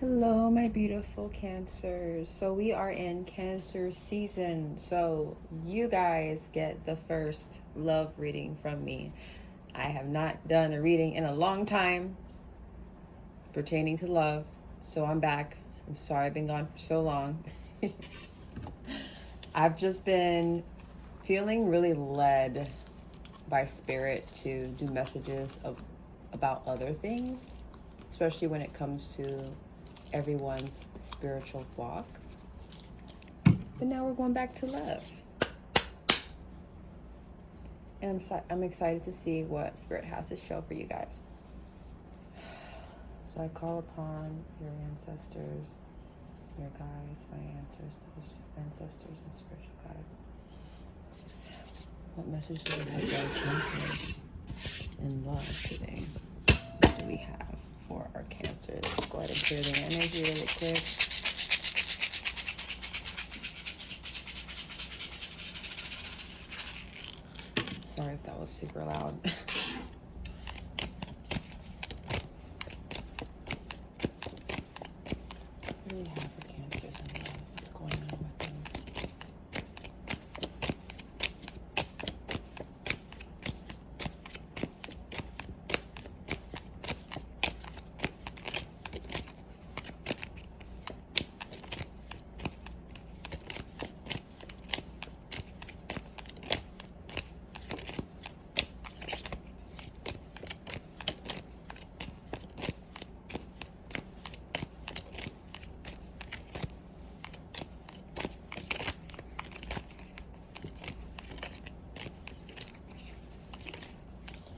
Hello, my beautiful Cancers. So we are in Cancer season. So you guys get the first love reading from me. I have not done a reading in a long time pertaining to love. So I'm back. I'm sorry I've been gone for so long. I've just been feeling really led by spirit to do messages about other things, especially when it comes to everyone's spiritual walk. But now we're going back to love. And I'm excited to see what Spirit has to show for you guys. So I call upon your ancestors, your guides, my ancestors and spiritual guides. What message do we have for our Cancers in love today? What do we have for our Cancers? Let's go ahead and clear the energy really quick. Sorry if that was super loud. What do we have for Cancers in love? What's going on with them?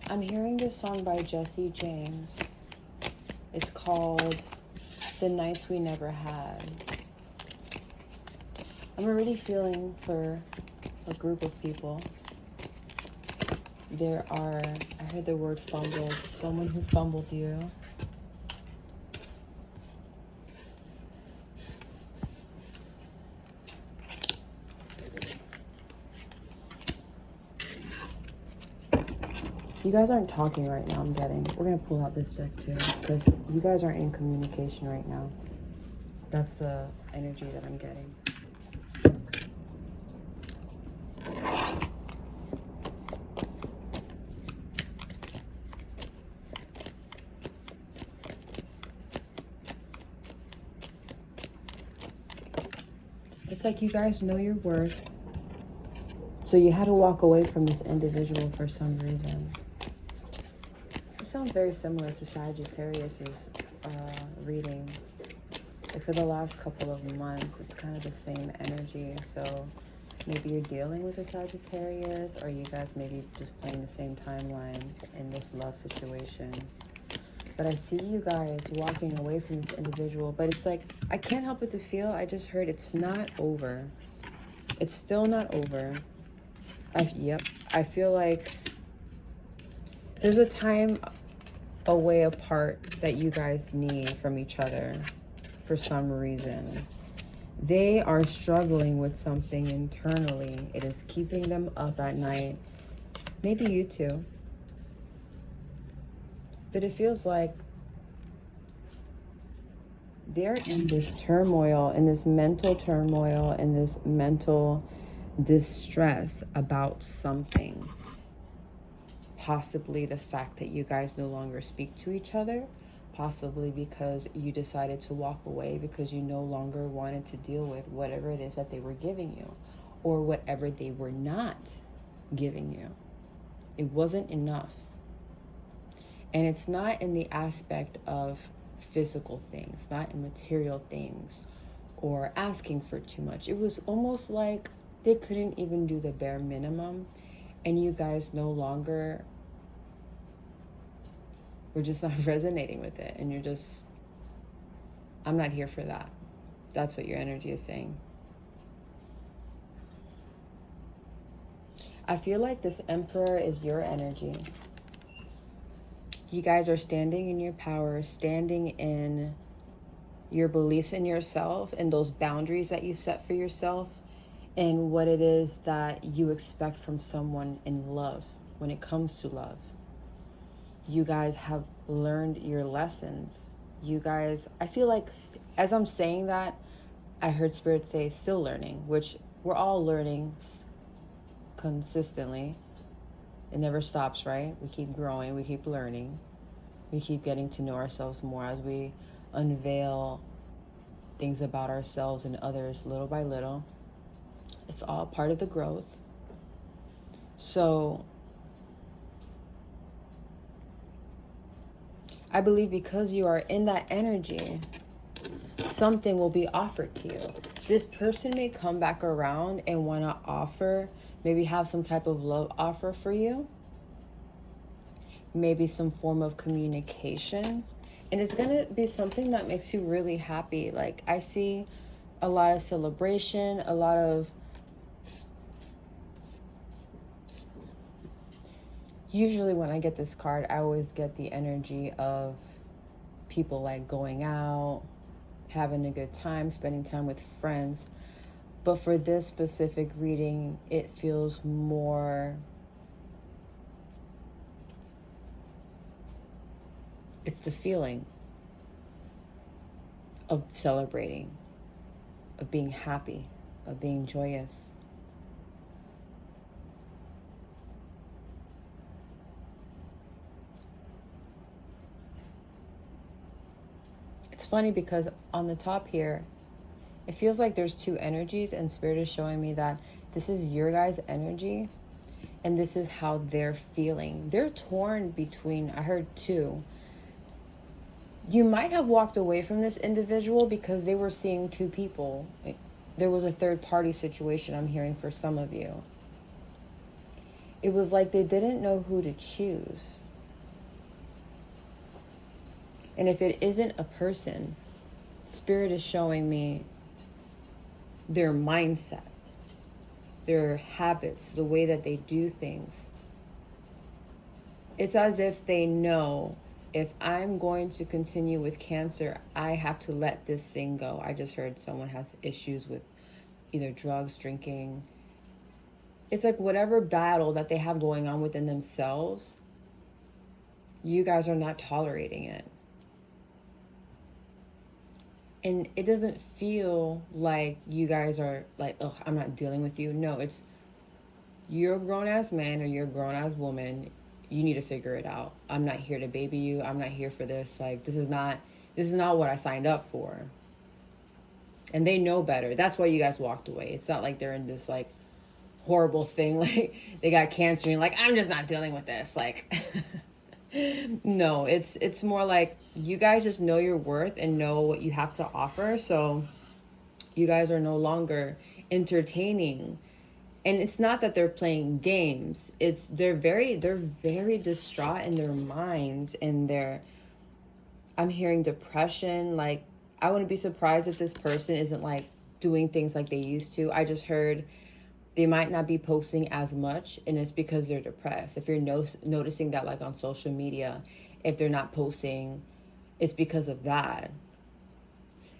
I'm hearing this song by Jesse James. It's called The Nights We Never Had. I'm already feeling for a group of people. I heard the word fumbled, someone who fumbled you. You guys aren't talking right now, I'm getting. We're going to pull out this deck too, because you guys aren't in communication right now. That's the energy that I'm getting. It's like you guys know your worth. So you had to walk away from this individual for some reason. It sounds very similar to Sagittarius's reading. Like for the last couple of months, it's kind of the same energy. So maybe you're dealing with a Sagittarius, or you guys maybe just playing the same timeline in this love situation. But I see you guys walking away from this individual, but it's like, I can't help but to feel, I just heard it's not over. It's still not over. I feel like there's a time away apart that you guys need from each other for some reason. They are struggling with something internally. It is keeping them up at night. Maybe you too. But it feels like they're in this turmoil, in this mental turmoil, in this mental distress about something. Possibly the fact that you guys no longer speak to each other. Possibly because you decided to walk away because you no longer wanted to deal with whatever it is that they were giving you, or whatever they were not giving you. It wasn't enough. And it's not in the aspect of physical things, not in material things, or asking for too much. It was almost like they couldn't even do the bare minimum, and you guys no longer were just not resonating with it, and you're just, I'm not here for that. That's what your energy is saying. I feel like this Emperor is your energy. You guys are standing in your power, standing in your beliefs in yourself, and those boundaries that you set for yourself, and what it is that you expect from someone in love when it comes to love. You guys have learned your lessons. you guys, I feel like as I'm saying that, I heard Spirit say still learning, which we're all learning consistently. It never stops, right? We keep growing, we keep learning, we keep getting to know ourselves more as we unveil things about ourselves and others little by little. It's all part of the growth. So I believe because you are in that energy, something will be offered to you. This person may come back around and want to offer, maybe have some type of love offer for you, maybe some form of communication, and it's going to be something that makes you really happy. Like, I see a lot of celebration, a lot of, usually when I get this card, I always get the energy of people like going out, having a good time, spending time with friends. But for this specific reading, it feels more, it's the feeling of celebrating, of being happy, of being joyous. It's funny because on the top here, it feels like there's two energies, and Spirit is showing me that this is your guys' energy and this is how they're feeling. They're torn between, I heard two. You might have walked away from this individual because they were seeing two people. There was a third party situation, I'm hearing, for some of you. It was like they didn't know who to choose. And if it isn't a person, Spirit is showing me their mindset, their habits, the way that they do things. It's as if they know, if I'm going to continue with Cancer, I have to let this thing go. I just heard someone has issues with either drugs, drinking. It's like whatever battle that they have going on within themselves, you guys are not tolerating it. And it doesn't feel like you guys are like, oh, I'm not dealing with you. No, it's, you're a grown-ass man or you're a grown-ass woman. You need to figure it out. I'm not here to baby you. I'm not here for this. Like, this is not what I signed up for. And they know better. That's why you guys walked away. It's not like they're in this like horrible thing. Like they got cancer and you're like, I'm just not dealing with this. Like, no, it's more like you guys just know your worth and know what you have to offer. So you guys are no longer entertaining. And it's not that they're playing games. It's they're very distraught in their minds, and I'm hearing depression. Like, I wouldn't be surprised if this person isn't like doing things like they used to. I just heard they might not be posting as much, and it's because they're depressed. If you're noticing that, like on social media, if they're not posting, it's because of that.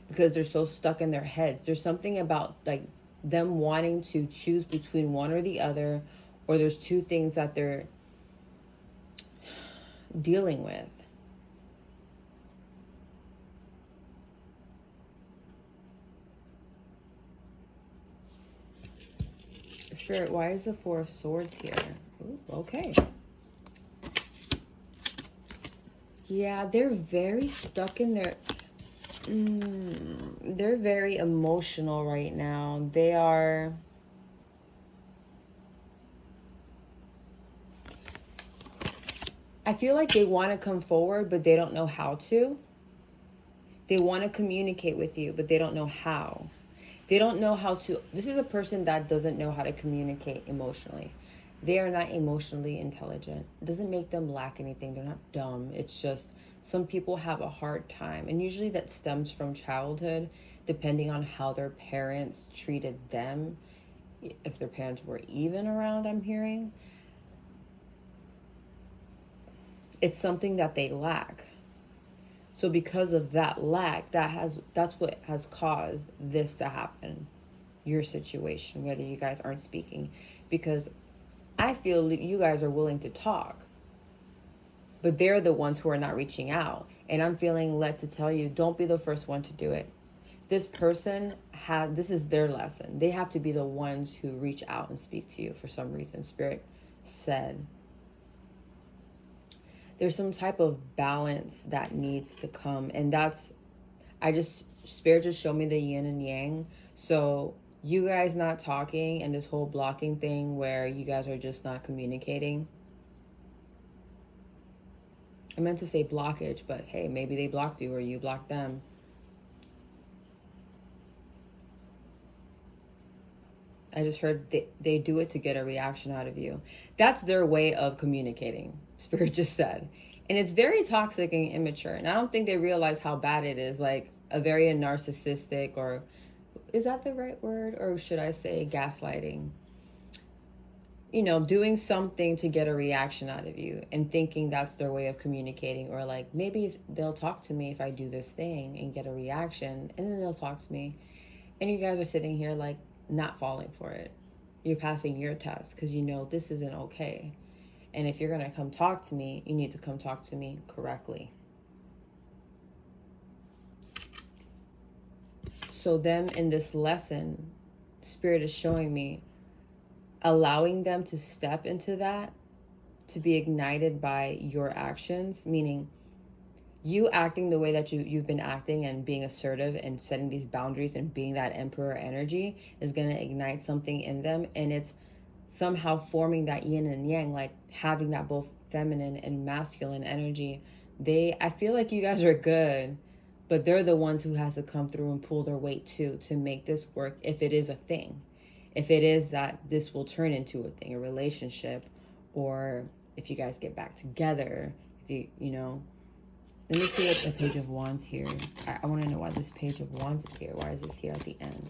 Because they're so stuck in their heads. There's something about like them wanting to choose between one or the other, or there's two things that they're dealing with. Spirit, why is the Four of Swords here? Ooh, okay. Yeah, they're very stuck in their... they're very emotional right now. They are... I feel like they want to come forward, but they don't know how to. They want to communicate with you, but they don't know how. They don't know how to... This is a person that doesn't know how to communicate emotionally. They are not emotionally intelligent. It doesn't make them lack anything. They're not dumb. It's just some people have a hard time. And usually that stems from childhood, depending on how their parents treated them. If their parents were even around, I'm hearing. It's something that they lack. So because of that lack, that's what has caused this to happen. Your situation, whether you guys aren't speaking. Because I feel you guys are willing to talk. but they're the ones who are not reaching out. And I'm feeling led to tell you, don't be the first one to do it. This person this is their lesson. They have to be the ones who reach out and speak to you for some reason. Spirit said there's some type of balance that needs to come. And Spirit just showed me the yin and yang. So you guys not talking and this whole blocking thing where you guys are just not communicating. I meant to say blockage, but hey, maybe they blocked you or you blocked them. I just heard they do it to get a reaction out of you. That's their way of communicating, Spirit just said. And it's very toxic and immature. And I don't think they realize how bad it is. Like a very narcissistic, or is that the right word? Or should I say gaslighting? You know, doing something to get a reaction out of you and thinking that's their way of communicating. Or like, maybe they'll talk to me if I do this thing and get a reaction. And then they'll talk to me. And you guys are sitting here like, not falling for it. You're passing your test because you know this isn't okay. And if you're going to come talk to me, you need to come talk to me correctly. So them in this lesson, Spirit is showing me, allowing them to step into that, to be ignited by your actions, meaning you acting the way that you've been acting and being assertive and setting these boundaries and being that emperor energy is going to ignite something in them. And it's somehow forming that yin and yang, like having that both feminine and masculine energy. I feel like you guys are good, but they're the ones who has to come through and pull their weight too, to make this work. If it is a thing, if it is that this will turn into a thing, a relationship, or if you guys get back together, if you know, let me see what the Page of Wands here. I want to know why this Page of Wands is here. Why is this here at the end?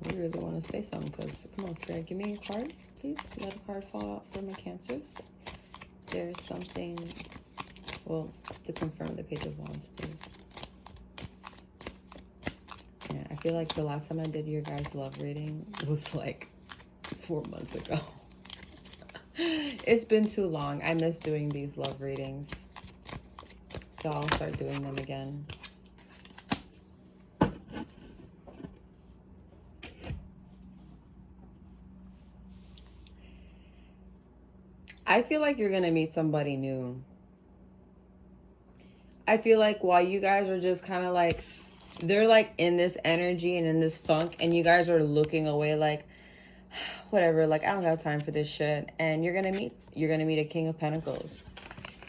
I really want to say something because, come on, Spirit, give me a card, please. Let a card fall out for my Cancers. There's something, well, to confirm the Page of Wands, please. Yeah, I feel like the last time I did your guys' love reading was like 4 months ago. It's been too long. I miss doing these love readings. So I'll start doing them again. I feel like you're going to meet somebody new. I feel like while you guys are just kind of like, they're like in this energy and in this funk, and you guys are looking away like, whatever, like I don't have time for this shit. And you're going to meet a King of Pentacles.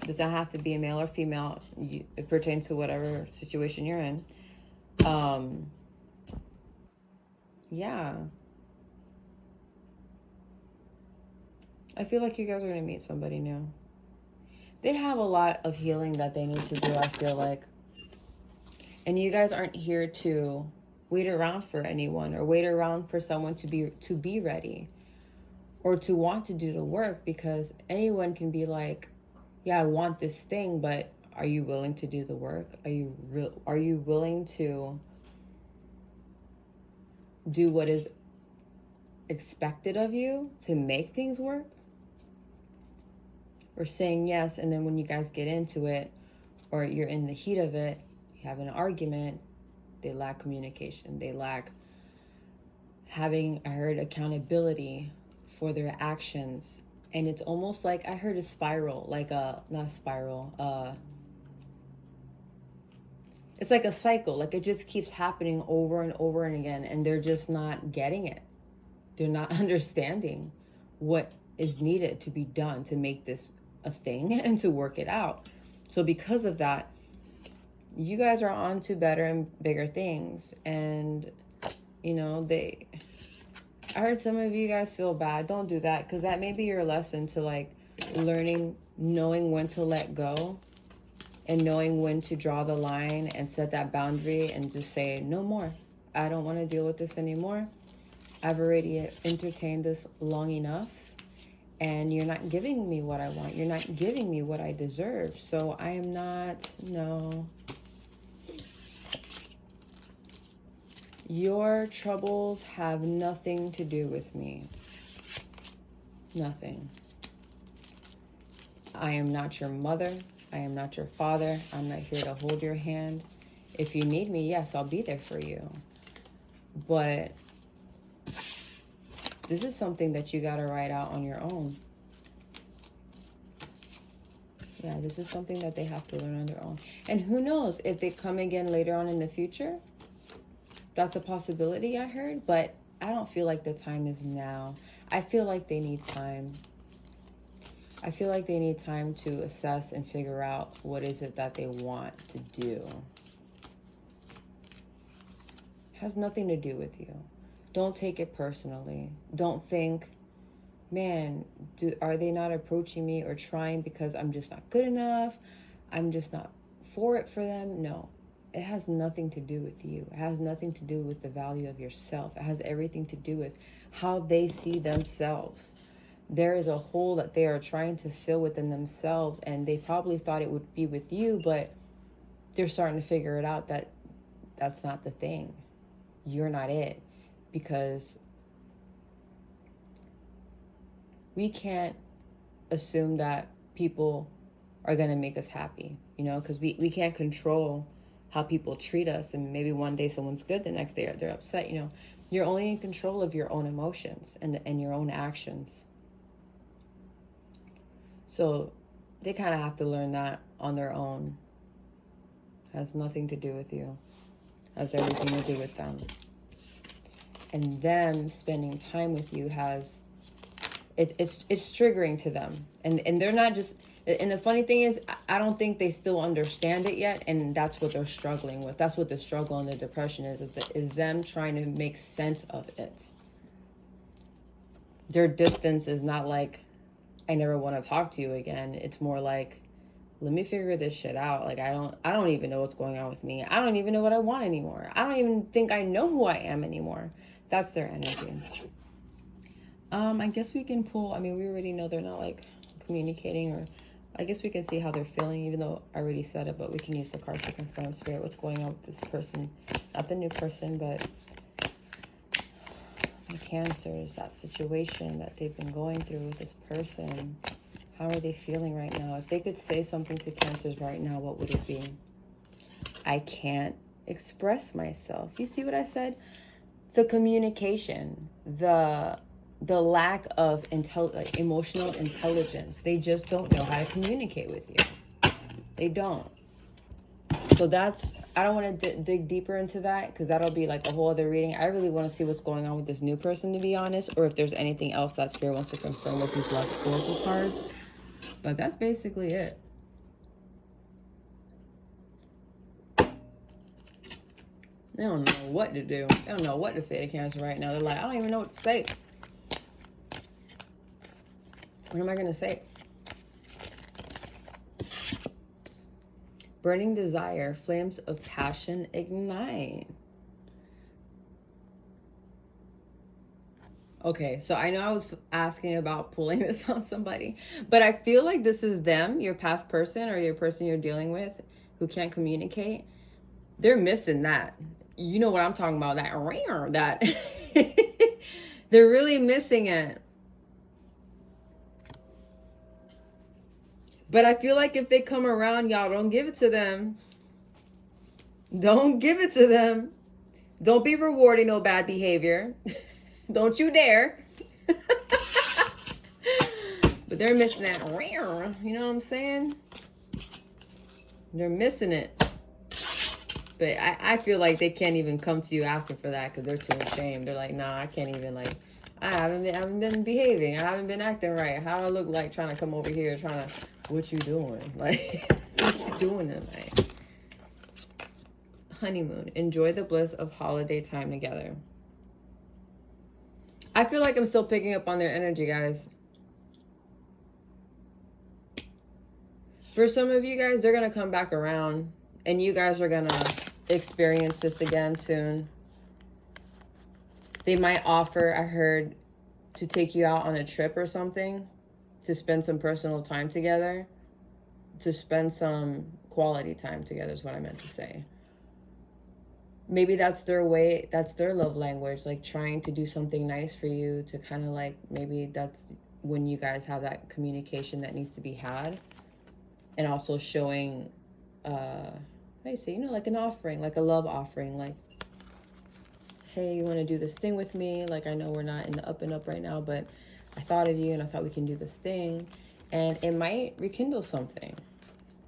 It does not have to be a male or female. It pertains to whatever situation you're in. Yeah. I feel like you guys are going to meet somebody new. They have a lot of healing that they need to do, I feel like. And you guys aren't here to wait around for anyone or wait around for someone to be ready or to want to do the work, because anyone can be like, yeah, I want this thing, but are you willing to do the work? Are you willing to do what is expected of you to make things work? Or saying yes, and then when you guys get into it, or you're in the heat of it, you have an argument, they lack communication. They lack having, I heard, accountability for their actions. And it's almost like, I heard a spiral, like not a spiral, it's like a cycle. Like it just keeps happening over and over and again, and they're just not getting it. They're not understanding what is needed to be done to make this a thing and to work it out. So because of that, you guys are on to better and bigger things. And you know, I heard some of you guys feel bad. Don't do that, because that may be your lesson to like learning, knowing when to let go and knowing when to draw the line and set that boundary and just say, no more. I don't want to deal with this anymore. I've already entertained this long enough, and you're not giving me what I want. You're not giving me what I deserve. So I am not, no. Your troubles have nothing to do with me. Nothing. I am not your mother. I am not your father. I'm not here to hold your hand. If you need me, yes, I'll be there for you. But this is something that you got to write out on your own. Yeah, this is something that they have to learn on their own. And who knows, if they come again later on in the future, that's a possibility, I heard. But I don't feel like the time is now. I feel like they need time. I feel like they need time to assess and figure out what is it that they want to do. It has nothing to do with you. Don't take it personally. Don't think, man, are they not approaching me or trying because I'm just not good enough? I'm just not for it for them. No, it has nothing to do with you. It has nothing to do with the value of yourself. It has everything to do with how they see themselves. There is a hole that they are trying to fill within themselves, and they probably thought it would be with you, but they're starting to figure it out that that's not the thing. You're not it, because we can't assume that people are going to make us happy, because we can't control how people treat us. And maybe one day someone's good, the next day they're upset. You're only in control of your own emotions and your own actions. So they kind of have to learn that on their own. Has nothing to do with you. Has everything to do with them. And them spending time with you has, it's triggering to them. And they're not just, and the funny thing is, I don't think they still understand it yet. And that's what they're struggling with. That's what the struggle and the depression is them trying to make sense of it. Their distance is not like, I never want to talk to you again. It's more like, let me figure this shit out. Like, I don't even know what's going on with me. I don't even know what I want anymore. I don't even think I know who I am anymore. That's their energy. I guess we can pull, we already know they're not like communicating, or I guess we can see how they're feeling, even though I already said it, but we can use the cards to confirm, Spirit, what's going on with this person. Not the new person, but the Cancers, that situation that they've been going through with this person. How are they feeling right now? If they could say something to Cancers right now, what would it be? I can't express myself. You see what I said? The communication, the lack of emotional intelligence. They just don't know how to communicate with you. They don't. So I don't want to dig deeper into that, because that'll be like a whole other reading. I really want to see what's going on with this new person, to be honest, or if there's anything else that Spirit wants to confirm with these oracle cards. But that's basically it. They don't know what to do. They don't know what to say to Cancer right now. They're like, I don't even know what to say. What am I going to say? Burning desire, flames of passion ignite. Okay, so I know I was asking about pulling this on somebody, but I feel like this is them, your past person or your person you're dealing with who can't communicate. They're missing that. You know what I'm talking about, that they're really missing it. But I feel like if they come around, y'all, don't give it to them. Don't give it to them. Don't be rewarding no bad behavior. Don't you dare. But they're missing that. You know what I'm saying? They're missing it. But I feel like they can't even come to you asking for that, because they're too ashamed. They're like, nah, I can't even, like, I haven't been behaving. I haven't been acting right. How I look like trying to come over here trying to, what you doing? Like, what you doing tonight? Honeymoon. Enjoy the bliss of holiday time together. I feel like I'm still picking up on their energy, guys. For some of you guys, they're going to come back around and you guys are going to experience this again soon. They might offer, I heard, to take you out on a trip or something, to spend some personal time together, to spend some quality time together is what I meant to say. Maybe that's their way, that's their love language, like trying to do something nice for you, to kind of like, maybe that's when you guys have that communication that needs to be had. And also showing, how do you say, you know, like an offering, like a love offering, like, hey, you want to do this thing with me? Like, I know we're not in the up and up right now, but I thought of you and I thought we can do this thing. And it might rekindle something.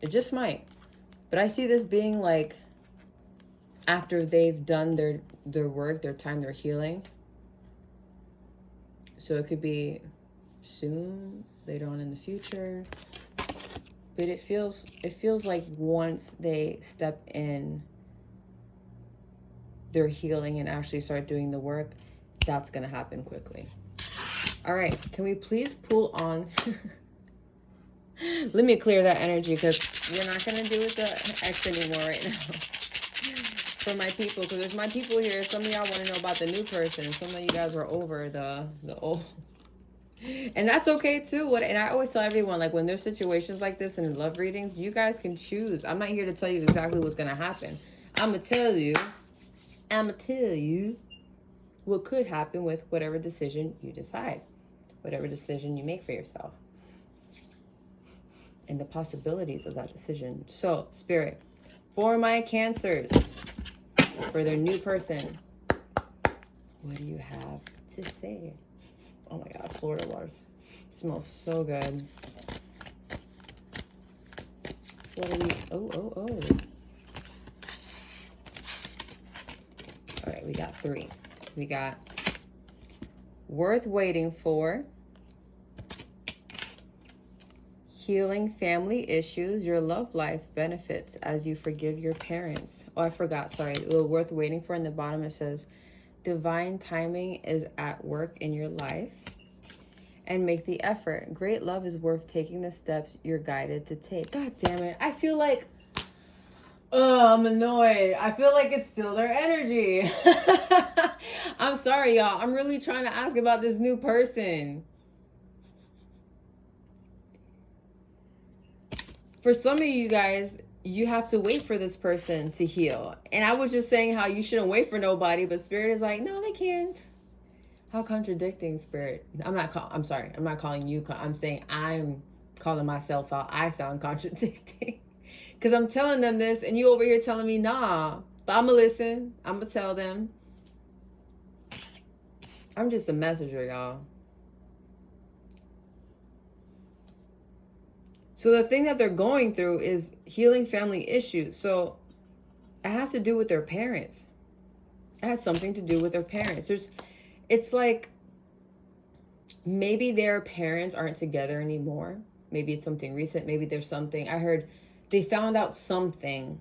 It just might. But I see this being like, after they've done their work, their time, their healing. So it could be soon, later on in the future. But it feels like once they step in their healing and actually start doing the work, that's going to happen quickly. All right, can we please pull on? Let me clear that energy, because we're not going to do with the X anymore right now. For my people, because there's my people here. Some of y'all want to know about the new person. Some of you guys are over the old. And that's okay too. And I always tell everyone, like, when there's situations like this in love readings, you guys can choose. I'm not here to tell you exactly what's going to happen. I'm going to tell you what could happen with whatever decision you decide, whatever decision you make for yourself, and the possibilities of that decision. So, Spirit, for my Cancers, for their new person, what do you have to say? Oh my God, Florida waters smells so good. What are we? Oh. All right, we got 3. We got worth waiting for, healing family issues, your love life benefits as you forgive your parents. Oh, I forgot, sorry. Worth waiting for, in the bottom it says, divine timing is at work in your life, and make the effort. Great love is worth taking the steps you're guided to take. God damn it. I feel like, I'm annoyed. I feel like it's still their energy. I'm sorry, y'all. I'm really trying to ask about this new person. For some of you guys, you have to wait for this person to heal. And I was just saying how you shouldn't wait for nobody, but Spirit is like, no, they can't. How contradicting, Spirit. I'm not calling you. I'm saying I'm calling myself out. I sound contradicting. Because I'm telling them this and you over here telling me, nah. But I'm going to listen. I'm going to tell them. I'm just a messenger, y'all. So the thing that they're going through is healing family issues. So it has to do with their parents. It has something to do with their parents. It's like maybe their parents aren't together anymore. Maybe it's something recent. Maybe there's something. I heard they found out something.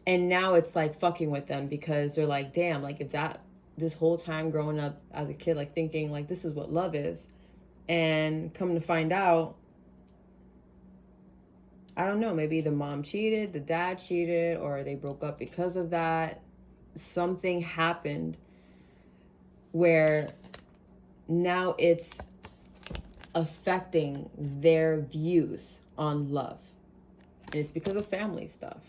And now it's like fucking with them, because they're like, damn, like if this whole time growing up as a kid, like thinking like this is what love is. And come to find out, I don't know, maybe the mom cheated, the dad cheated, or they broke up because of that. Something happened where now it's affecting their views on love. And it's because of family stuff.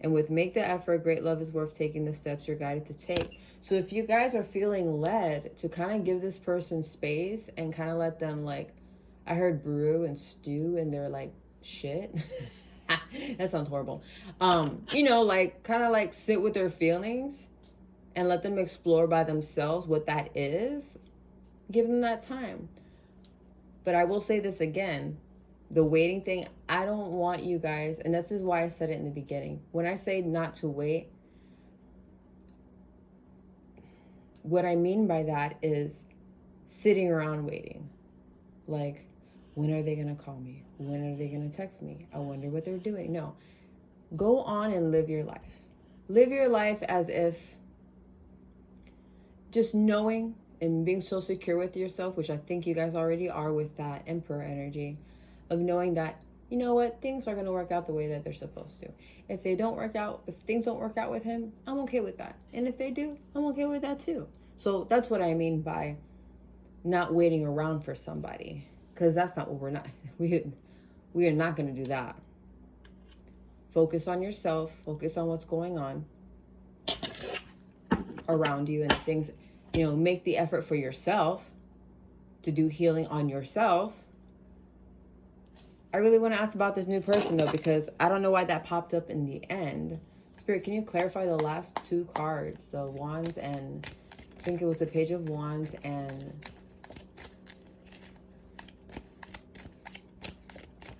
And with make the effort, great love is worth taking the steps you're guided to take. So if you guys are feeling led to kind of give this person space and kind of let them, like, I heard brew and stew in their like shit. That sounds horrible. You know, like kind of like sit with their feelings and let them explore by themselves what that is. Give them that time. But I will say this again, the waiting thing, I don't want you guys, and this is why I said it in the beginning. When I say not to wait, what I mean by that is sitting around waiting. Like, when are they going to call me? When are they going to text me? I wonder what they're doing. No. Go on and live your life. Live your life as if just knowing and being so secure with yourself, which I think you guys already are with that Emperor energy, of knowing that you know what? Things are going to work out the way that they're supposed to. If they don't work out, if things don't work out with him, I'm okay with that. And if they do, I'm okay with that too. So that's what I mean by not waiting around for somebody. Because that's not what we're not. We are not going to do that. Focus on yourself. Focus on what's going on around you and things. You know, make the effort for yourself to do healing on yourself. I really want to ask about this new person though, because I don't know why that popped up in the end. Spirit, can you clarify the last two cards? The Wands and I think it was the Page of Wands and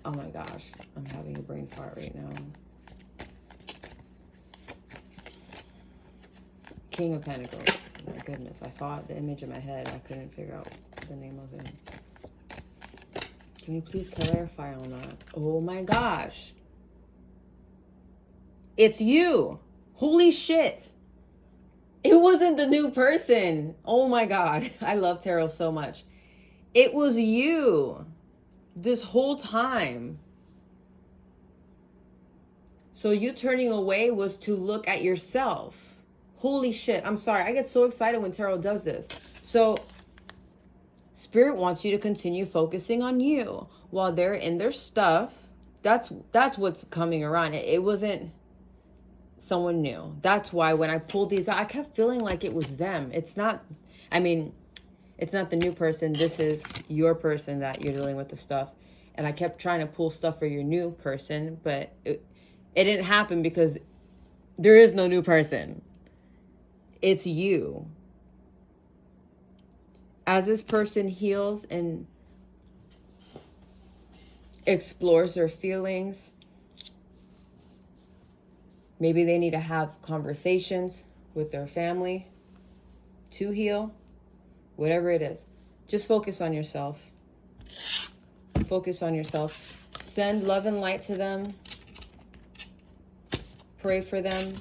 oh my gosh, I'm having a brain fart right now. King of Pentacles. Oh my goodness, I saw the image in my head. I couldn't figure out the name of him. Can you please clarify on that? Oh my gosh. It's you. Holy shit. It wasn't the new person. Oh my God. I love tarot so much. It was you this whole time. So you turning away was to look at yourself. Holy shit. I'm sorry. I get so excited when tarot does this. So Spirit wants you to continue focusing on you while they're in their stuff. That's what's coming around. It wasn't someone new. That's why when I pulled these out, I kept feeling like it was them. It's not, I mean, it's not the new person. This is your person that you're dealing with the stuff. And I kept trying to pull stuff for your new person, but it didn't happen because there is no new person. It's you. As this person heals and explores their feelings, maybe they need to have conversations with their family to heal, whatever it is. Just focus on yourself. Focus on yourself. Send love and light to them. Pray for them.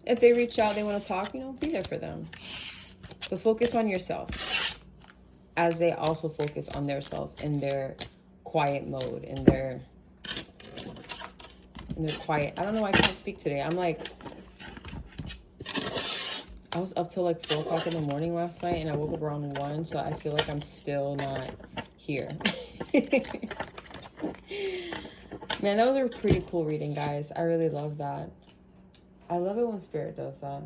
If they reach out, they want to talk, you know, be there for them. But focus on yourself as they also focus on themselves in their quiet mode, in their quiet. I don't know why I can't speak today. I'm like, I was up till like 4 o'clock in the morning last night and I woke up around 1. So I feel like I'm still not here. Man, that was a pretty cool reading, guys. I really love that. I love it when Spirit does that.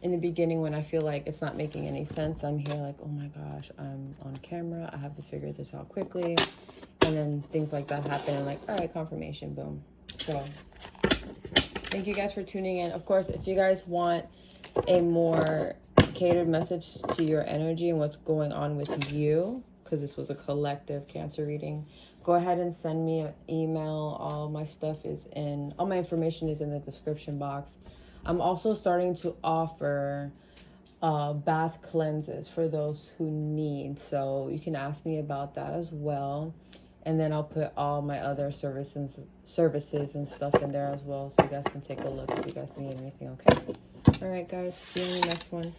In the beginning, when I feel like it's not making any sense, I'm here like, oh my gosh, I'm on camera. I have to figure this out quickly. And then things like that happen. And like, all right, confirmation, boom. So thank you guys for tuning in. Of course, if you guys want a more catered message to your energy and what's going on with you, because this was a collective Cancer reading, go ahead and send me an email. All my information is in the description box. I'm also starting to offer bath cleanses for those who need. So you can ask me about that as well. And then I'll put all my other services and stuff in there as well. So you guys can take a look if you guys need anything, okay? All right, guys. See you in the next one.